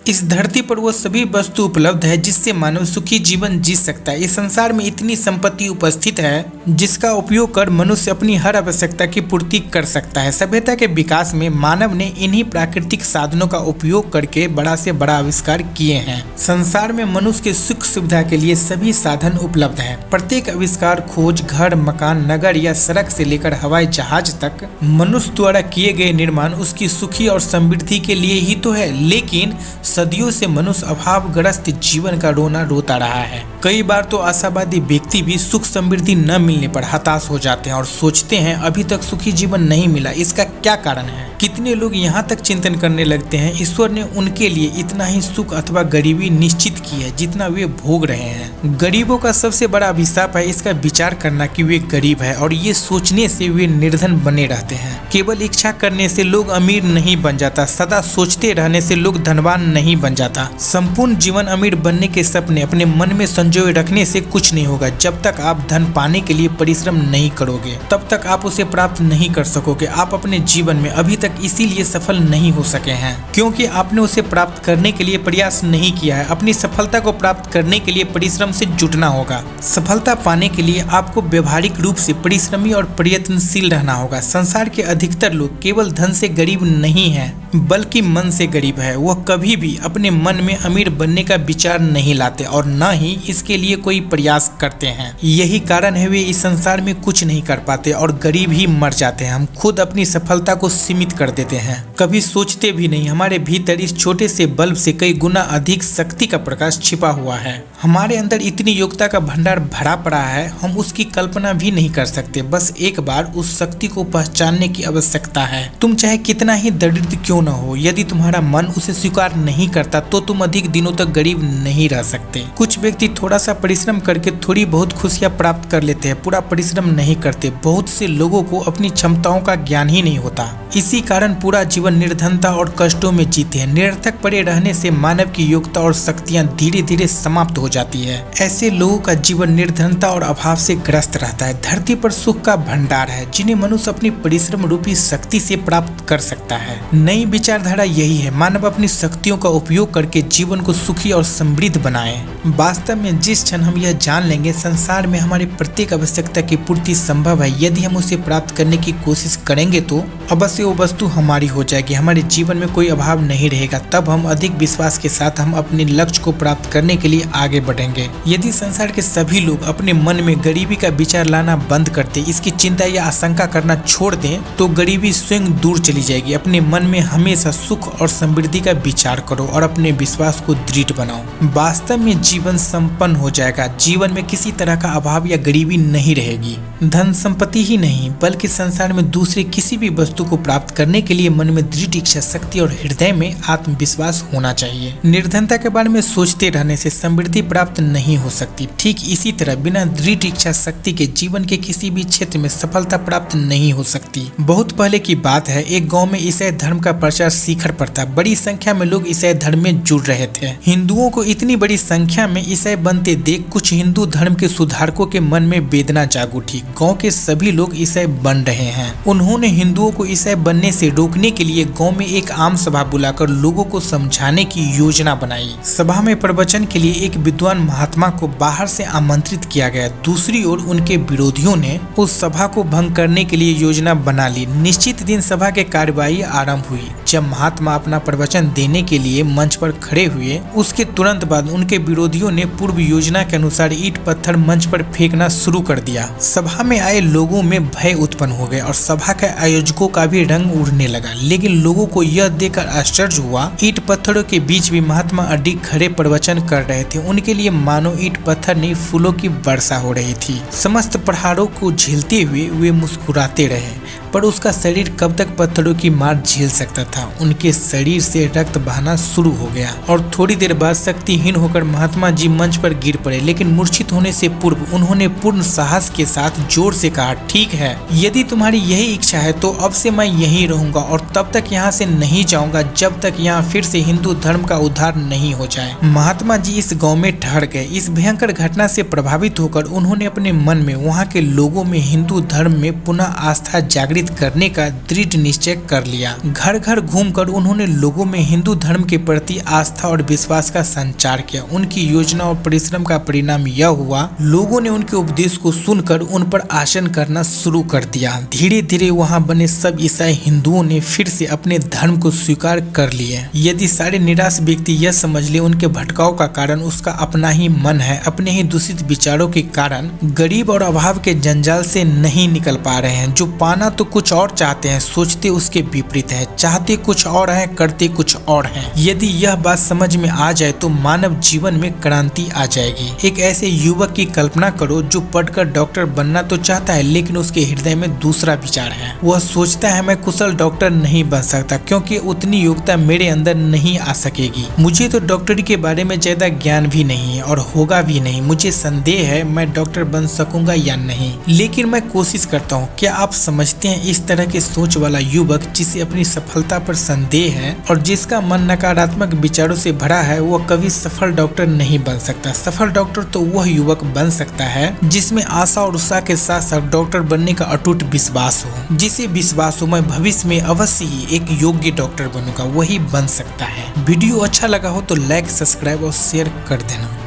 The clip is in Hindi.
इस धरती पर वो सभी वस्तु उपलब्ध है जिससे मानव सुखी जीवन जी सकता है। इस संसार में इतनी संपत्ति उपस्थित है जिसका उपयोग कर मनुष्य अपनी हर आवश्यकता की पूर्ति कर सकता है। सभ्यता के विकास में मानव ने इन्हीं प्राकृतिक साधनों का उपयोग करके बड़ा से बड़ा आविष्कार किए हैं। संसार में मनुष्य के सुख सुविधा के लिए सभी साधन उपलब्ध हैं। प्रत्येक आविष्कार, खोज, घर, मकान, नगर या सड़क से लेकर हवाई जहाज तक मनुष्य द्वारा किए गए निर्माण उसकी सुखी और समृद्धि के लिए ही तो है। लेकिन सदियों से मनुष्य अभावग्रस्त जीवन का रोना रोता रहा है। कई बार तो आशावादी व्यक्ति भी सुख समृद्धि न मिलने पर हताश हो जाते हैं और सोचते हैं अभी तक सुखी जीवन नहीं मिला, इसका क्या कारण है। कितने लोग यहाँ तक चिंतन करने लगते हैं ईश्वर ने उनके लिए इतना ही सुख अथवा गरीबी निश्चित की है जितना वे भोग रहे हैं। गरीबों का सबसे बड़ा अभिशाप है इसका विचार करना कि वे गरीब है और ये सोचने से वे निर्धन बने रहते हैं। केवल इच्छा करने से लोग अमीर नहीं बन जाता, सदा सोचते रहने से लोग धनवान नहीं बन जाता। संपूर्ण जीवन अमीर बनने के सपने अपने मन में संजोए रखने से कुछ नहीं होगा। जब तक आप धन पाने के लिए परिश्रम नहीं करोगे तब तक आप उसे प्राप्त नहीं कर सकोगे। आप अपने जीवन में अभी तक इसीलिए सफल नहीं हो सके हैं क्योंकि आपने उसे प्राप्त करने के लिए प्रयास नहीं किया है। अपनी सफलता को प्राप्त करने के लिए परिश्रम से जुटना होगा। सफलता पाने के लिए आपको व्यवहारिक रूप से परिश्रमी और प्रयत्नशील रहना होगा। संसार के अधिकतर लोग केवल धन से गरीब नहीं हैं बल्कि मन से गरीब है। वह कभी भी अपने मन में अमीर बनने का विचार नहीं लाते और न ही इसके लिए कोई प्रयास करते हैं। यही कारण है वे इस संसार में कुछ नहीं कर पाते और गरीब ही मर जाते हैं। हम खुद अपनी सफलता को सीमित कर देते हैं, कभी सोचते भी नहीं हमारे भीतर इस छोटे से बल्ब से कई गुना अधिक शक्ति का प्रकाश छिपा हुआ है। हमारे अंदर इतनी योग्यता का भंडार भरा पड़ा है हम उसकी कल्पना भी नहीं कर सकते। बस एक बार उस शक्ति को पहचानने की आवश्यकता है। तुम चाहे कितना ही दरिद्र क्यों न हो, यदि तुम्हारा मन उसे स्वीकार नहीं करता तो तुम अधिक दिनों तक गरीब नहीं रह सकते। कुछ व्यक्ति थोड़ा सा परिश्रम करके थोड़ी बहुत खुशियां प्राप्त कर लेते हैं, पूरा परिश्रम नहीं करते। बहुत से लोगों को अपनी क्षमताओं का ज्ञान ही नहीं होता, इसी कारण पूरा जीवन निर्धनता और कष्टों में जीते हैं। निरर्थक पड़े रहने से मानव की योग्यता और शक्तियां धीरे धीरे समाप्त हो जाती है। ऐसे लोगों का जीवन निर्धनता और अभाव से ग्रस्त रहता है। धरती पर सुख का भंडार है जिन्हें मनुष्य अपनी परिश्रम रूपी शक्ति से प्राप्त कर सकता है। नई विचारधारा यही है, मानव अपनी शक्तियों का उपयोग करके जीवन को सुखी और समृद्ध बनाए। वास्तव में जिस क्षण हम यह जान लेंगे संसार में हमारी प्रत्येक आवश्यकता की पूर्ति संभव है, यदि हम उसे प्राप्त करने की कोशिश करेंगे तो अवश्य वो वस्तु हमारी हो जाएगी। हमारे जीवन में कोई अभाव नहीं रहेगा। तब हम अधिक विश्वास के साथ हम अपने लक्ष्य को प्राप्त करने के लिए आगे बढ़ेंगे। यदि संसार के सभी लोग अपने मन में गरीबी का विचार लाना बंद कर दें, इसकी चिंता या आशंका करना छोड़ दें तो गरीबी स्वयं दूर चली जाएगी। अपने मन में हमेशा सुख और समृद्धि का विचार करो और अपने विश्वास को दृढ़ बनाओ। वास्तव में जीवन संपन्न हो जाएगा। जीवन में किसी तरह का अभाव या गरीबी नहीं रहेगी। धन संपत्ति ही नहीं बल्कि संसार में दूसरे किसी भी वस्तु को प्राप्त करने के लिए मन में दृढ़ इच्छा शक्ति और हृदय में आत्मविश्वास होना चाहिए। निर्धनता के बारे में सोचते रहने से समृद्धि प्राप्त नहीं हो सकती। ठीक इसी तरह बिना दृढ़ इच्छा शक्ति के जीवन के किसी भी क्षेत्र में सफलता प्राप्त नहीं हो सकती। बहुत पहले की बात है, एक गांव में ईसाई धर्म का प्रचार शिखर पर था। बड़ी संख्या में लोग ईसाई धर्म में जुड़ रहे थे। हिंदुओं को इतनी बड़ी संख्या में ईसाई बनते देख कुछ हिंदू धर्म के सुधारकों के मन में वेदना जाग उठी। गांव के सभी लोग ईसाई बन रहे हैं। उन्होंने हिंदुओं को ईसाई बनने से रोकने के लिए गांव में एक आम सभा बुलाकर लोगों को समझाने की योजना बनाई। सभा में प्रवचन के लिए एक विद्वान महात्मा को बाहर से आमंत्रित किया गया। दूसरी ओर उनके विरोधियों ने उस सभा को भंग करने के लिए योजना बना ली। निश्चित दिन सभा की कार्यवाही आरंभ हुई। जब महात्मा अपना प्रवचन देने के लिए मंच पर खड़े हुए उसके तुरंत बाद उनके विरोधियों ने पूर्व योजना के अनुसार ईंट पत्थर मंच पर फेंकना शुरू कर दिया। सभा में आए लोगों में भय उत्पन्न हो गया और सभा के आयोजकों का भी रंग उड़ने लगा। लेकिन लोगों को यह देखकर आश्चर्य हुआ, ईंट पत्थरों के बीच भी महात्मा अडिग खड़े प्रवचन कर रहे थे। उनके लिए मानो ईंट पत्थर नहीं फूलों की वर्षा हो रही थी। समस्त प्रहारों को झेलते हुए वे मुस्कुराते रहे, पर उसका शरीर कब तक पत्थरों की मार झेल सकता था। उनके शरीर से रक्त बहना शुरू हो गया और थोड़ी देर बाद शक्तिहीन होकर महात्मा जी मंच पर गिर पड़े। लेकिन मूर्छित होने से पूर्व उन्होंने पूर्ण साहस के साथ जोर से कहा, ठीक है, यदि तुम्हारी यही इच्छा है तो अब से मैं यहीं रहूंगा और तब तक यहाँ से नहीं जाऊंगा जब तक यहाँ फिर से हिंदू धर्म का उद्धार नहीं हो जाए। महात्मा जी इस गांव में ठहर गए। इस भयंकर घटना से प्रभावित होकर उन्होंने अपने मन में वहाँ के लोगों में हिंदू धर्म में पुनः आस्था जागृत जागृत करने का दृढ़ निश्चय कर लिया। घर घर घूमकर उन्होंने लोगों में हिंदू धर्म के प्रति आस्था और विश्वास का संचार किया। उनकी योजना और परिश्रम का परिणाम यह हुआ, लोगों ने उनके उपदेश को सुनकर उन पर आसन करना शुरू कर दिया। धीरे धीरे वहां बने सब ईसाई हिंदुओं ने फिर से अपने धर्म को स्वीकार कर लिए। यदि सारे निराश व्यक्ति यह समझ ले उनके भटकाव का कारण उसका अपना ही मन है, अपने ही दूषित विचारों के कारण गरीब और अभाव के जंजाल से नहीं निकल पा रहे हैं, जो पाना तो कुछ और चाहते हैं, सोचते उसके विपरीत है, चाहते कुछ और है, करते कुछ और है। यदि यह बात समझ में आ जाए तो मानव जीवन में क्रांति आ जाएगी। एक ऐसे युवक की कल्पना करो जो पढ़कर डॉक्टर बनना तो चाहता है, लेकिन उसके हृदय में दूसरा विचार है। वह सोचता है मैं कुशल डॉक्टर नहीं बन सकता क्योंकि उतनी योग्यता मेरे अंदर नहीं आ सकेगी। मुझे तो डॉक्टरी के बारे में ज्यादा ज्ञान भी नहीं है और होगा भी नहीं। मुझे संदेह है मैं डॉक्टर बन सकूंगा या नहीं, लेकिन मैं कोशिश करता हूँ। क्या आप समझते हैं इस तरह के सोच वाला युवक जिसे अपनी सफलता पर संदेह है और जिसका मन नकारात्मक विचारों से भरा है, वह कभी सफल डॉक्टर नहीं बन सकता। सफल डॉक्टर तो वह युवक बन सकता है जिसमें आशा और उत्साह के साथ साथ डॉक्टर बनने का अटूट विश्वास हो। जिसे विश्वास हो मैं भविष्य में अवश्य ही एक योग्य डॉक्टर बनूंगा, वही बन सकता है। वीडियो अच्छा लगा हो तो लाइक, सब्सक्राइब और शेयर कर देना।